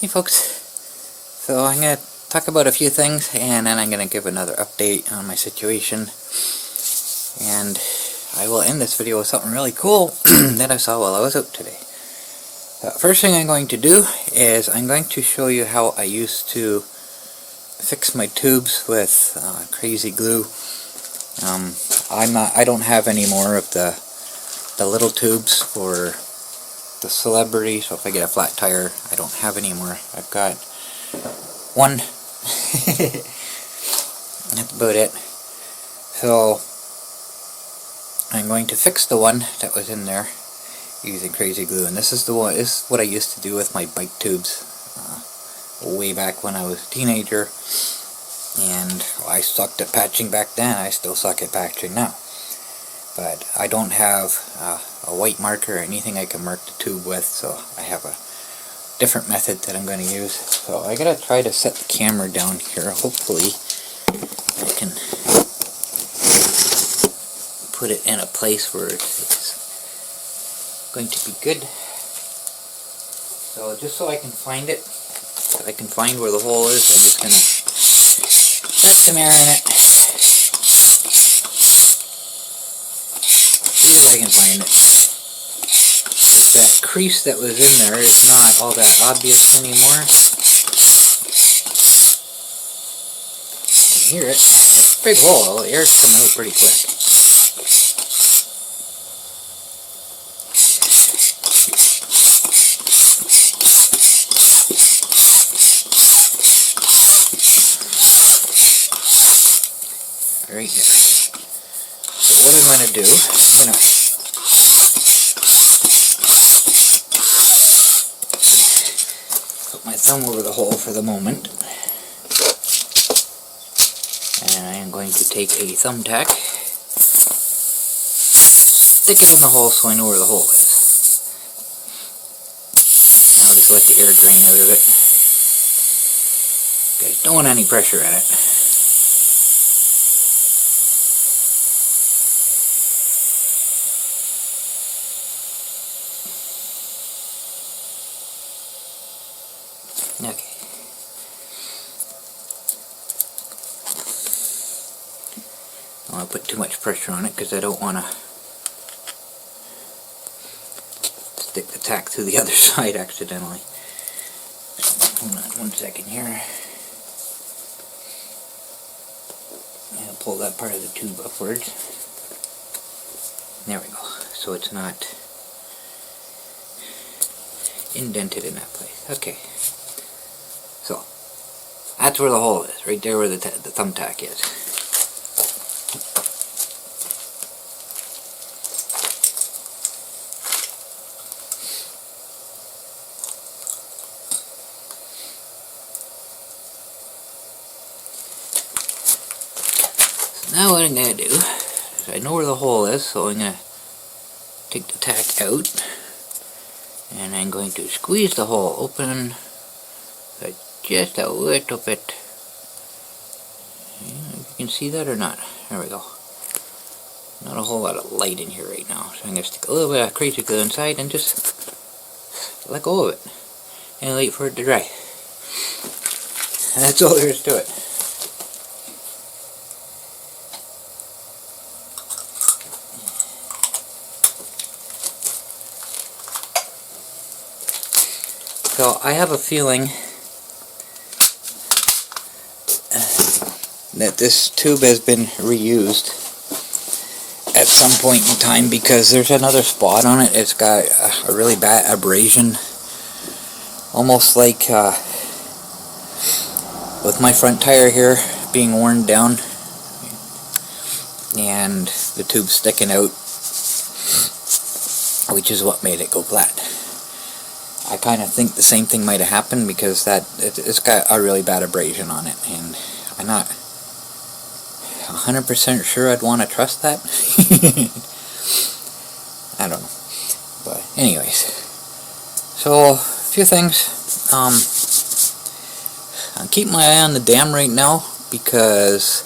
Hey folks, so I'm going to talk about a few things and then I'm going to give another update on my situation, and I will end this video with something really cool that I saw while I was out today. First thing I'm going to do is I'm going to show you how I used to fix my tubes with crazy glue. I don't have any more of the little tubes for the Celebrity, so if I get a flat tire, I don't have any more. I've got one. That's about it. So I'm going to fix the one that was in there using crazy glue, and this is the one. This is what I used to do with my bike tubes way back when I was a teenager, and I sucked at patching back then. I still suck at patching now, but I don't have a white marker or anything I can mark the tube with, so I have a different method that I'm going to use. So I gotta try to set the camera down here. Hopefully I can put it in a place where it's going to be good. So just so I can find it, so I can find where the hole is, I'm just gonna set some air in it. See if I can find it. That crease that was in there is not all that obvious anymore. You can hear it. It's a big hole. The air's coming out pretty quick. Right there. So what I'm going to do, I'm going to put my thumb over the hole for the moment, and I am going to take a thumbtack, stick it in the hole so I know where the hole is. Now I'll just let the air drain out of it. Guys, don't want any pressure in it. Okay. I don't want to put too much pressure on it because I don't want to stick the tack through the other side accidentally. Hold on 1 second here. I'll pull that part of the tube upwards. There we go. So it's not indented in that place. Okay. So, that's where the hole is, right there where the thumbtack is. So now what I'm going to do is I know where the hole is, so I'm going to take the tack out, and I'm going to squeeze the hole open just a little bit. If you can see that or not. There we go. Not a whole lot of light in here right now, so I'm going to stick a little bit of crazy glue inside and just let go of it and wait for it to dry. And that's all there is to it. So I have a feeling that this tube has been reused at some point in time, because there's another spot on it. It's got a really bad abrasion, almost like with my front tire here being worn down and the tube sticking out, which is what made it go flat. I kind of think the same thing might have happened, because it's got a really bad abrasion on it, and I'm not 100% sure I'd want to trust that. I don't know. But anyways, so a few things. I'm keeping my eye on the dam right now, because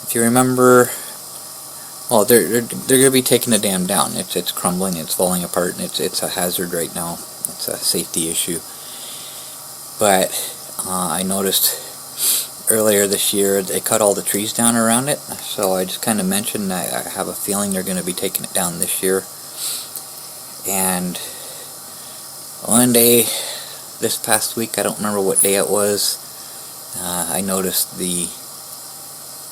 if you remember, well, they're going to be taking the dam down. It's crumbling, it's falling apart, and it's a hazard right now. It's a safety issue. But I noticed earlier this year they cut all the trees down around it, so I just kind of mentioned I have a feeling they're going to be taking it down this year. And one day this past week, I don't remember what day it was, I noticed the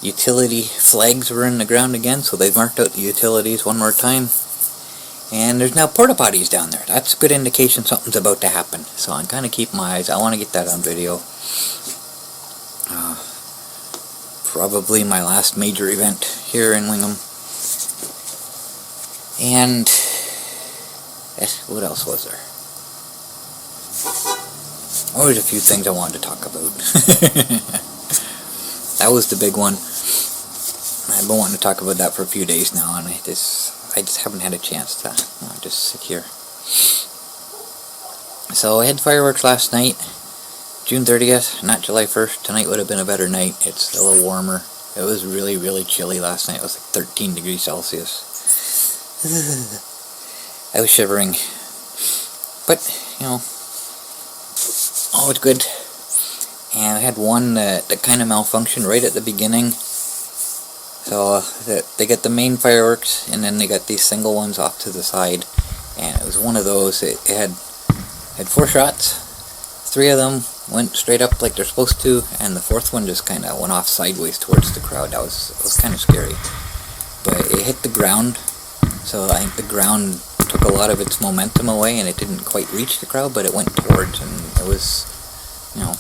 utility flags were in the ground again, so they've marked out the utilities one more time. And there's now porta potties down there. That's a good indication something's about to happen. So I'm kind of keeping my eyes. I want to get that on video. Probably my last major event here in Wingham. And what else was there? Oh, there's a few things I wanted to talk about. That was the big one. I've been wanting to talk about that for a few days now, and I just haven't had a chance to just sit here. So I had fireworks last night, June 30th, not July 1st. Tonight would have been a better night. It's a little warmer. It was really, really chilly last night. It was like 13 degrees Celsius. I was shivering. But, you know, all was good. And I had one that kind of malfunctioned right at the beginning. So they get the main fireworks, and then they got these single ones off to the side. And it was one of those. It had 4 shots. 3 of them went straight up like they're supposed to, and the 4th one just kind of went off sideways towards the crowd. It was kind of scary. But it hit the ground, so I think the ground took a lot of its momentum away, and it didn't quite reach the crowd, but it went towards, and it was, you know,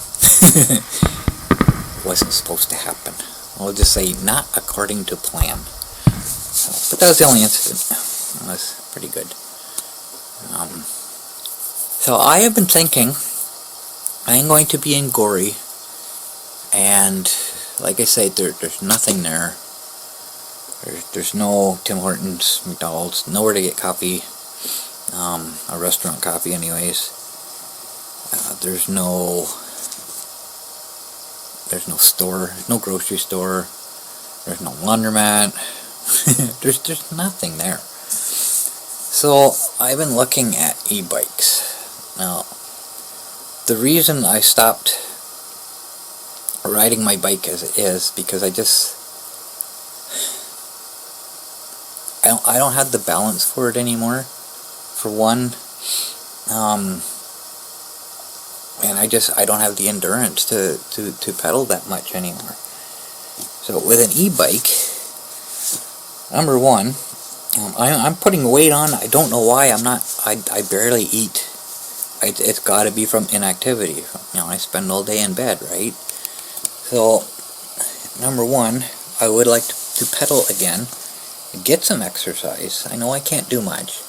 it wasn't supposed to happen. I'll just say, not according to plan. But that was the only incident. It was pretty good. So I have been thinking, I am going to be in Gorey, and like I said, there's nothing there. There's no Tim Hortons, McDonald's, nowhere to get coffee, a restaurant coffee anyways. There's no store, there's no grocery store, there's no laundromat, there's nothing there. So I've been looking at e-bikes. Now, the reason I stopped riding my bike as it is because I don't have the balance for it anymore, for one, and I don't have the endurance to pedal that much anymore. So with an e-bike, number one, I'm putting weight on. I don't know why. I barely eat. It's got to be from inactivity. You know, I spend all day in bed, right? So, number one, I would like to pedal again, get some exercise. I know I can't do much,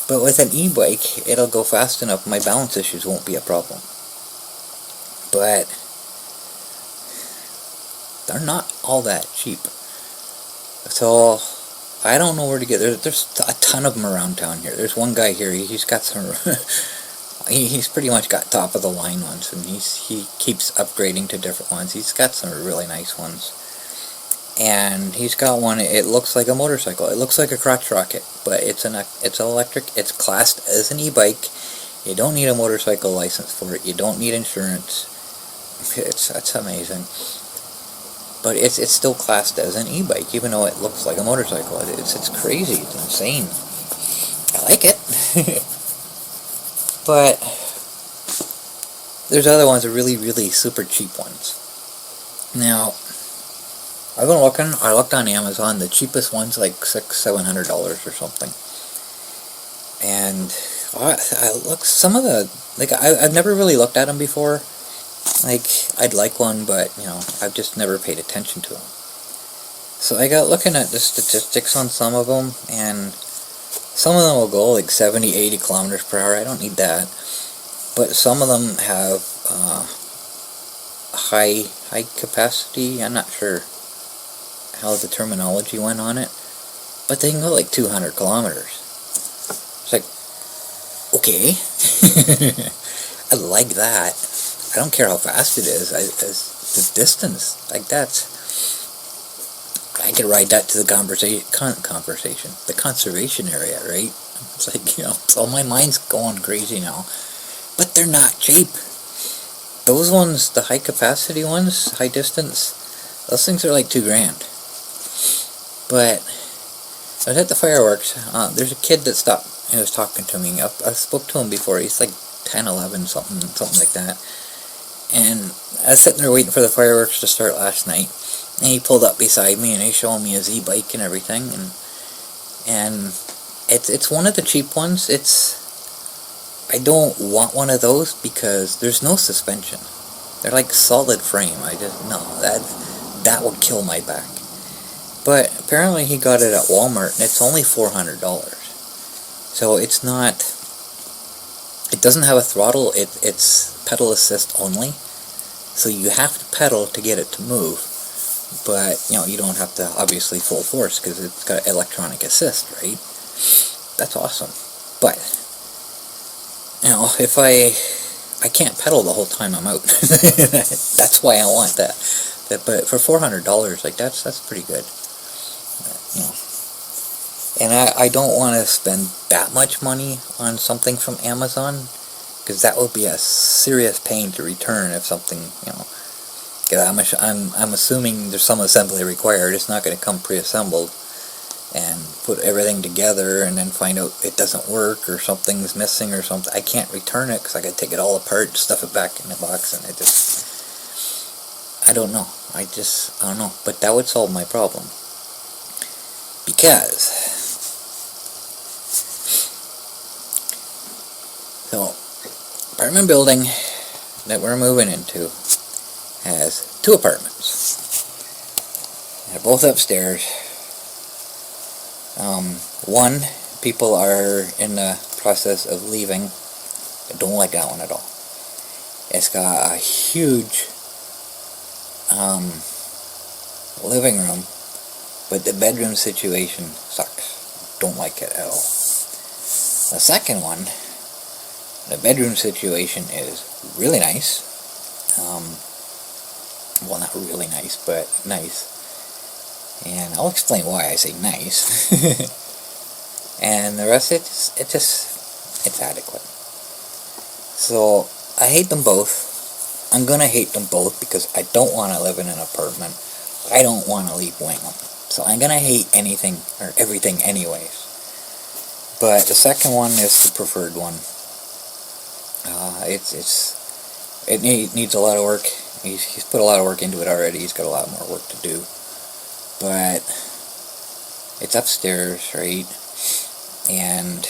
but with an e-bike, it'll go fast enough. My balance issues won't be a problem. But they're not all that cheap. So I don't know where to get. There's a ton of them around town here. There's one guy here. He's got some. He's pretty much got top of the line ones, and he keeps upgrading to different ones. He's got some really nice ones, and he's got one. It looks like a motorcycle. It looks like a crotch rocket, but it's electric. It's classed as an e-bike. You don't need a motorcycle license for it. You don't need insurance. It's amazing. But it's still classed as an e-bike, even though it looks like a motorcycle. It's crazy. It's insane. I like it. But there's other ones, really, really super cheap ones. Now, I've been looking. I looked on Amazon. The cheapest one's like $600-700 or something. And I looked. Some of the I've never really looked at them before. Like, I'd like one, but, you know, I've just never paid attention to them. So I got looking at the statistics on some of them, and some of them will go like 70-80 kilometers per hour. I don't need that. But some of them have high capacity. I'm not sure how the terminology went on it, but they can go like 200 kilometers. It's like, okay. I like that. I don't care how fast it is. As the distance, like I could ride that to the the conservation area, right? It's like, you know, so my mind's going crazy now. But they're not cheap. those ones, the high capacity ones, high distance, those things are like $2,000. But I was at the fireworks. There's a kid that stopped and was talking to me. I spoke to him before. He's like 10, 11, something like that. And I was sitting there waiting for the fireworks to start last night. And he pulled up beside me and he's showing me his e-bike and everything. And it's one of the cheap ones. I don't want one of those because there's no suspension. They're like solid frame. That would kill my back. But apparently he got it at Walmart and it's only $400. So it's not, it doesn't have a throttle, it's pedal assist only. So you have to pedal to get it to move. But, you don't have to obviously full force because it's got electronic assist, right? That's awesome. But, if I can't pedal the whole time I'm out. That's why I want that. But for $400, like that's pretty good. And I don't want to spend that much money on something from Amazon, because that would be a serious pain to return if something, because I'm assuming there's some assembly required. It's not going to come pre-assembled and put everything together and then find out it doesn't work or something's missing or something. I can't return it because I got to take it all apart, stuff it back in the box, and I don't know. I don't know. But that would solve my problem. Because, so, apartment building that we're moving into has 2 apartments. They're both upstairs. One, people are in the process of leaving. I don't like that one at all. It's got a huge living room, but the bedroom situation sucks. Don't like it at all. The second one, the bedroom situation is really nice. Well, not really nice, but nice. And I'll explain why I say nice. And the rest, it's adequate. So, I hate them both. I'm gonna hate them both because I don't want to live in an apartment. I don't want to leave Wingham. So I'm gonna hate anything or everything anyways. But the second one is the preferred one. It needs a lot of work. He's put a lot of work into it already. He's got a lot more work to do. But it's upstairs, right? And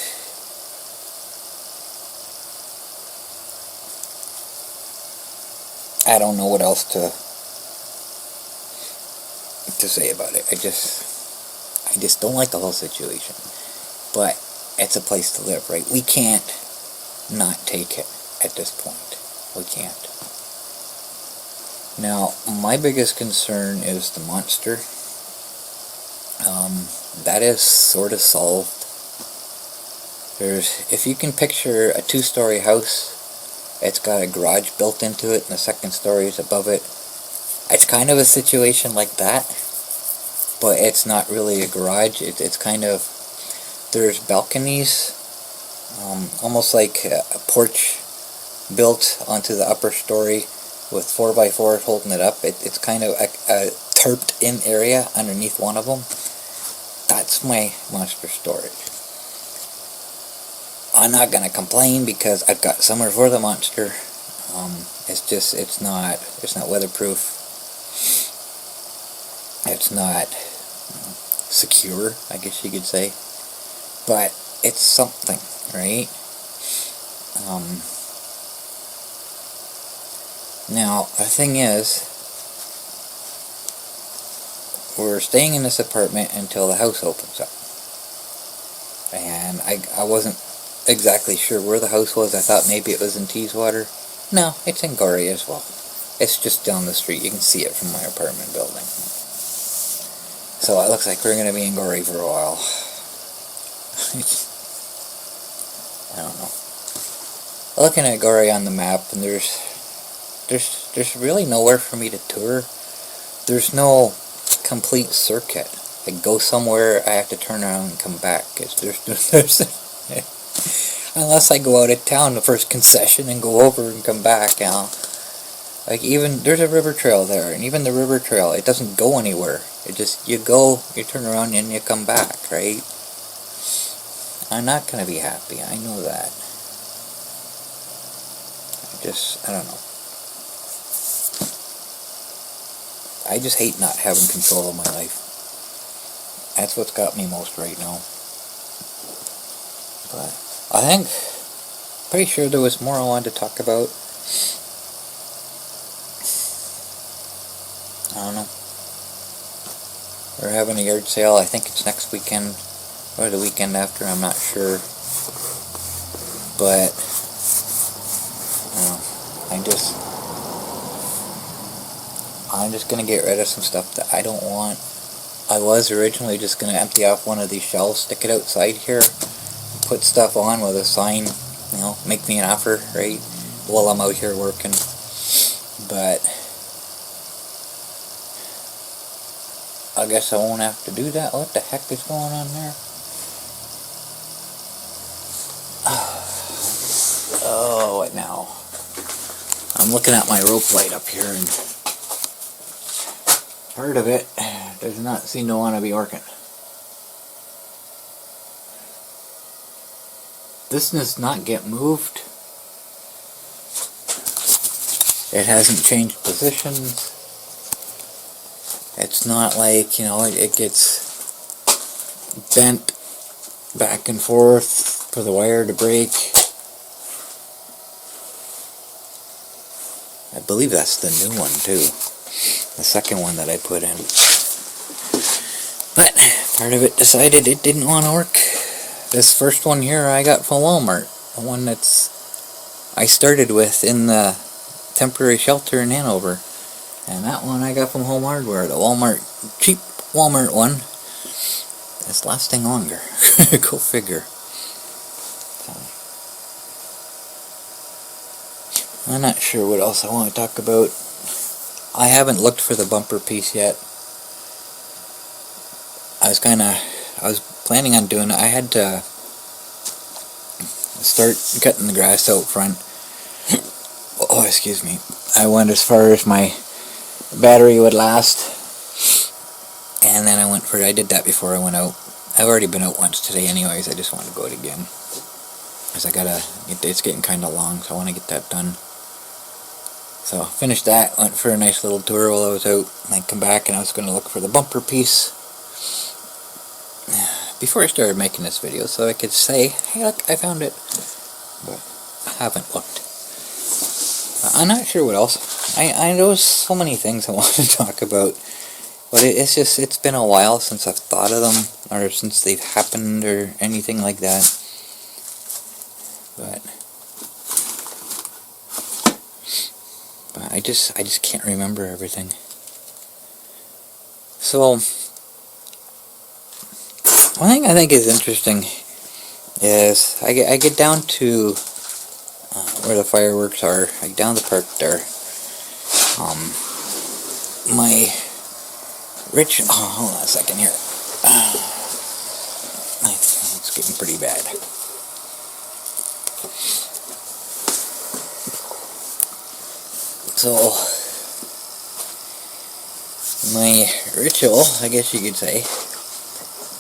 I don't know what else to say about it. I just don't like the whole situation. But it's a place to live, right? We can't not take it at this point. We can't. Now, my biggest concern is the monster. That is sort of solved. If you can picture a 2-story house, it's got a garage built into it, and the second story is above it. It's kind of a situation like that, but it's not really a garage. It's kind of, there's balconies, almost like a porch built onto the upper story with 4x4 holding it up. It's kind of a tarped in area underneath one of them. That's my monster storage. I'm not going to complain because I've got somewhere for the monster. It's not weatherproof. It's not secure, I guess you could say. But it's something, right? Now, the thing is, we're staying in this apartment until the house opens up. And I wasn't exactly sure where the house was. I thought maybe it was in Teeswater. No, it's in Gorey as well. It's just down the street. You can see it from my apartment building. So it looks like we're going to be in Gorey for a while. I don't know. Looking at Gorey on the map, and there's really nowhere for me to tour. There's no complete circuit. I go somewhere, I have to turn around and come back. Unless I go out of town, the first concession, and go over and come back, Like, even, there's a river trail there, and even the river trail, it doesn't go anywhere. It just, you go, you turn around, and you come back, right? I'm not going to be happy, I know that. I don't know. I just hate not having control of my life. That's what's got me most right now. But I think, pretty sure there was more I wanted to talk about. I don't know. We're having a yard sale. I think it's next weekend or the weekend after. I'm not sure. But I'm just gonna get rid of some stuff that I don't want. I was originally just gonna empty off one of these shelves, stick it outside here, put stuff on with a sign, you know, make me an offer, right, while I'm out here working. But I guess I won't have to do that. What the heck is going on there? Oh, what now? I'm looking at my rope light up here, and part of it does not seem to want to be working. This does not get moved. It hasn't changed positions. It's not like, you know, it gets bent back and forth for the wire to break. I believe that's the new one too. The second one that I put in. But part of it decided it didn't want to work. This first one here I got from Walmart. The one that's I started with in the temporary shelter in Hanover. And that one I got from Home Hardware. The Walmart, cheap Walmart one. It's lasting longer. Go figure. I'm not sure what else I want to talk about. I haven't looked for the bumper piece yet. I was planning on doing it. I had to start cutting the grass out front. Oh, excuse me. I went as far as my battery would last. And then I did that before I went out. I've already been out once today anyways. I just want to go out again. Because it's getting kind of long, so I want to get that done. So, finished that, went for a nice little tour while I was out, and then come back and I was going to look for the bumper piece before I started making this video, so I could say, hey look, I found it. But I haven't looked. I'm not sure what else. I know so many things I want to talk about, but it's been a while since I've thought of them, or since they've happened, or anything like that. But I just can't remember everything. So, one thing I think is interesting is I get down to where the fireworks are, like down the park there. Hold on a second here. It's getting pretty bad. So, my ritual, I guess you could say,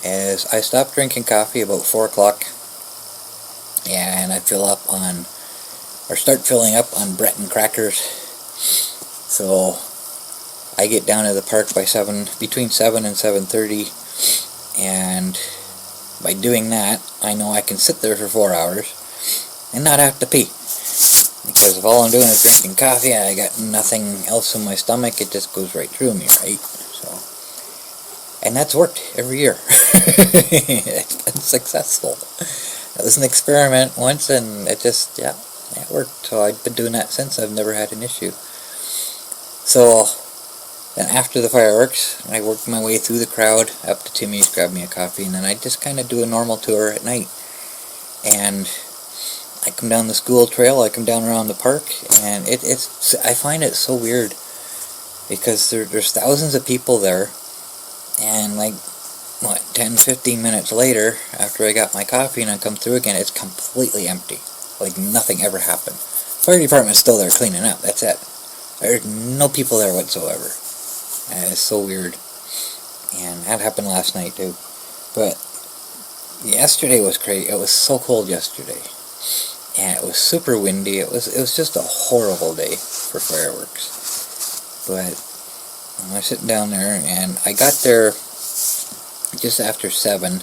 is I stop drinking coffee about 4 o'clock, and I start filling up on Breton crackers. So, I get down to the park by between 7 and 7:30, and by doing that, I know I can sit there for 4 hours and not have to pee. Because if all I'm doing is drinking coffee and I got nothing else in my stomach, it just goes right through me, right? So, and that's worked every year. It's been successful. It was an experiment once, and it worked. So I've been doing that since. I've never had an issue. So, then after the fireworks, I worked my way through the crowd up to Timmy's, grabbed me a coffee, and then I just kind of do a normal tour at night. And I come down the school trail, I come down around the park, and I find it so weird, because there's thousands of people there, and 10-15 minutes later, after I got my coffee and I come through again, it's completely empty, like nothing ever happened. Fire department's still there cleaning up, that's it. There's no people there whatsoever. It's so weird. And that happened last night too. But yesterday was crazy. It was so cold yesterday. And it was super windy. It was just a horrible day for fireworks. But I was sitting down there, and I got there just after 7,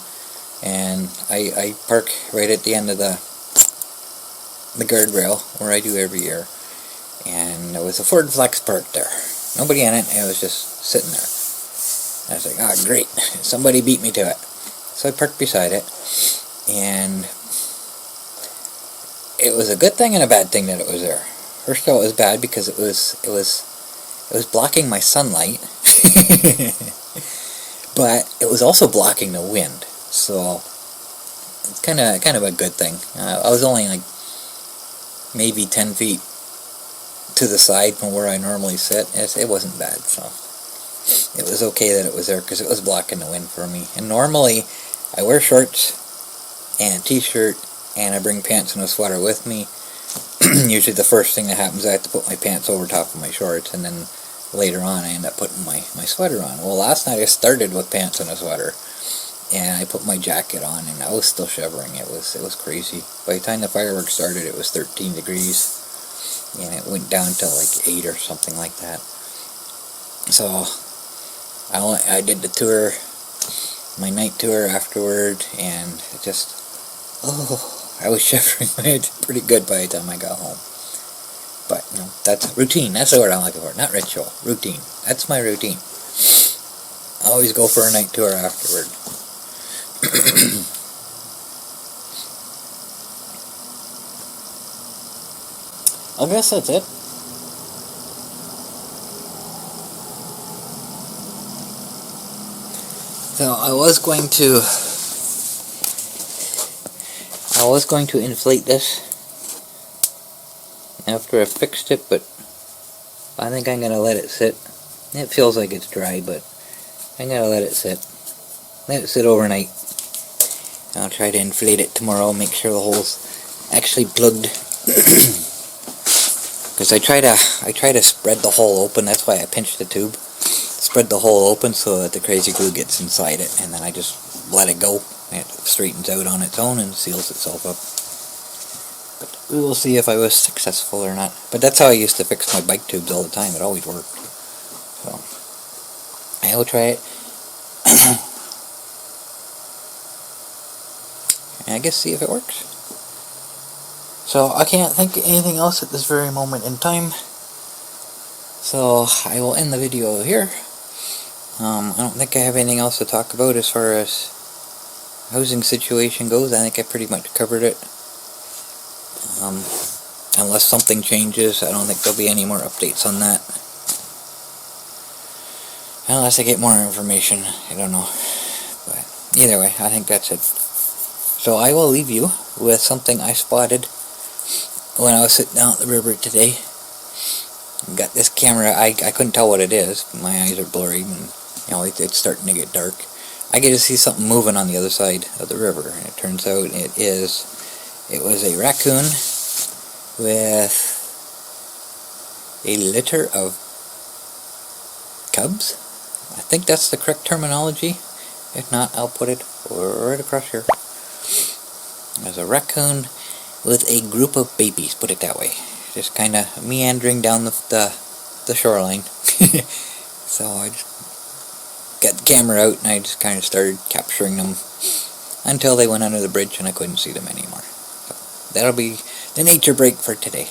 and I park right at the end of the guardrail where I do every year. And there was a Ford Flex parked there. Nobody in it. It was just sitting there. I was like, oh, great. Somebody beat me to it. So I parked beside it, and it was a good thing and a bad thing that it was there. First of all, it was bad because it was blocking my sunlight, but it was also blocking the wind. So it's kind of a good thing. I was only like maybe 10 feet to the side from where I normally sit. It wasn't bad, so it was okay that it was there because it was blocking the wind for me. And normally I wear shorts and a t-shirt, and I bring pants and a sweater with me. Usually the first thing that happens, I have to put my pants over top of my shorts, and then later on I end up putting my sweater on. Well, last night I started with pants and a sweater, and I put my jacket on, and I was still shivering. It was crazy. By the time the fireworks started, it was 13 degrees, and it went down to like 8 or something like that. So I did the tour, my night tour afterward, and it just, I was shivering pretty good by the time I got home. But, you know, that's routine. That's the word I'm looking for. Not ritual. Routine. That's my routine. I always go for a night tour afterward. I guess that's it. So I was going to inflate this after I fixed it, but I think I'm gonna let it sit. It feels like it's dry, but I'm gonna let it sit. Let it sit overnight. I'll try to inflate it tomorrow, make sure the hole's actually plugged. Because I try to spread the hole open. That's why I pinched the tube. Spread the hole open so that the crazy glue gets inside it, and then I just let it go. It straightens out on its own and seals itself up. But we will see if I was successful or not. But that's how I used to fix my bike tubes all the time. It always worked. So I will try it. And I guess see if it works. So I can't think of anything else at this very moment in time. So I will end the video here. I don't think I have anything else to talk about as far as housing situation goes. I think I pretty much covered it. Unless something changes, I don't think there'll be any more updates on that. Unless I get more information, I don't know. But either way, I think that's it. So I will leave you with something I spotted when I was sitting down at the river today. Got this camera. I couldn't tell what it is. My eyes are blurry, and you know it's starting to get dark. I get to see something moving on the other side of the river, and it turns out it was a raccoon with a litter of cubs. I think that's the correct terminology. If not, I'll put it right across here. There's a raccoon with a group of babies, put it that way. Just kind of meandering down the shoreline. So I just got the camera out and I just kind of started capturing them until they went under the bridge and I couldn't see them anymore. So that'll be the nature break for today.